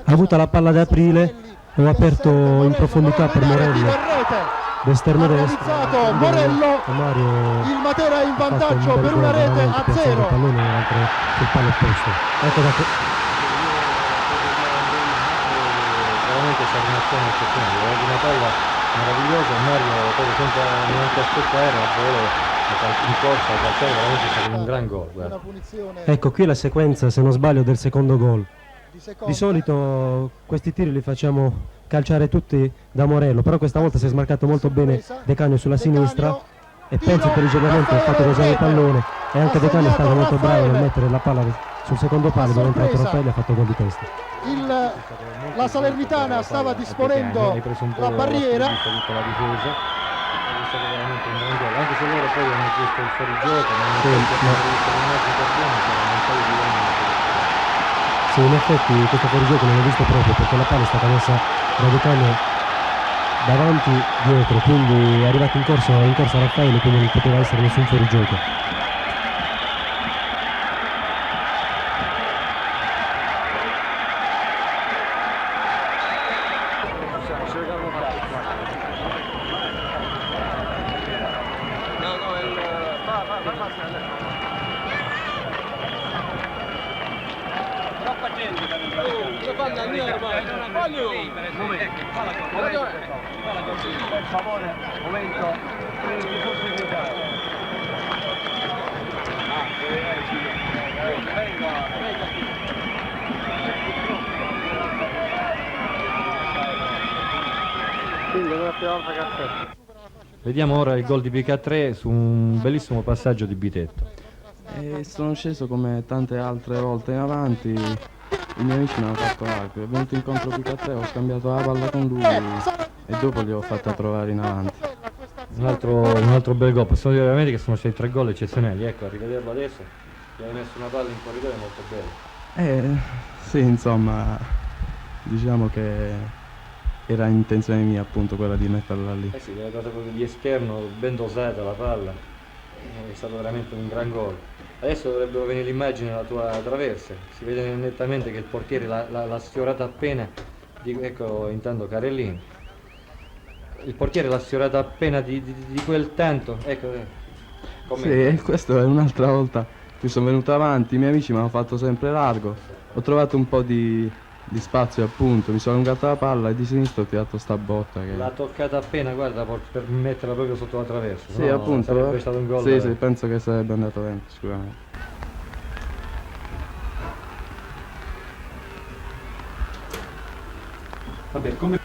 ha avuto la palla da Aprile, ho aperto in profondità per Morello d'esterno destro, Morello, Mario il Matera in ha fatto vantaggio un bel per gol una rete veramente, a piazzando 0. il pallone sul palo opposto. Ecco da veramente è stata un'azione eccezionale, una palla meravigliosa, Mario proprio senza neanche aspettare a volo in corsa a calciare, veramente è stato un gran gol, guarda. Ecco qui la sequenza, se non sbaglio, del secondo gol. Di solito questi tiri li facciamo calciare tutti da Morello, però questa volta si è smarcato molto bene De Canio sulla sinistra e penso intelligentemente al fatto di usare il pallone, e anche De Canio è stato molto bravo nel mettere la palla sul secondo palo dove è entrato Raffaele e ha fatto gol di testa. La Salernitana stava disponendo la barriera. Tutta la difesa, è stato veramente un gran gol, anche se loro poi hanno chiesto il fuorigioco, ma non visto l'immagine per bene, c'erano un paio di uomini. Sì, in effetti questo fuorigioco non l'ho visto proprio perché la palla è stata messa da De Canio davanti dietro, quindi è arrivato in corsa Raffaele, quindi non poteva essere nessun fuorigioco. Per favore, momento. Vediamo ora il gol di PK3 su un bellissimo passaggio di Bitetto. Sono sceso come tante altre volte in avanti, i miei amici mi hanno fatto l'arco, è venuto incontro PK3, ho scambiato la palla con lui e dopo li ho fatta trovare in avanti. Un altro bel gol, possiamo dire veramente che sono stati 3 gol eccezionali, ecco, a rivederlo adesso, gli hai messo una palla in corridoio molto bella. Sì, insomma, diciamo che era intenzione mia appunto quella di metterla lì. Eh sì, l'hai data proprio di esterno, ben dosata la palla, è stato veramente un gran gol. Adesso dovrebbero venire l'immagine della tua traversa, si vede nettamente che il portiere l'ha sfiorata appena, ecco intanto Carellini. Il portiere l'ha sfiorata appena di quel tanto, ecco. Sì, e questo è un'altra volta che sono venuto avanti, i miei amici mi hanno fatto sempre largo, ho trovato un po' di spazio appunto, mi sono allungato la palla e di sinistra ho tirato sta botta che... L'ha toccata appena, guarda, per metterla proprio sotto la traversa. Sì, no, appunto, sarebbe stato un gol. Sì, penso che sarebbe andato dentro sicuramente. Vabbè, come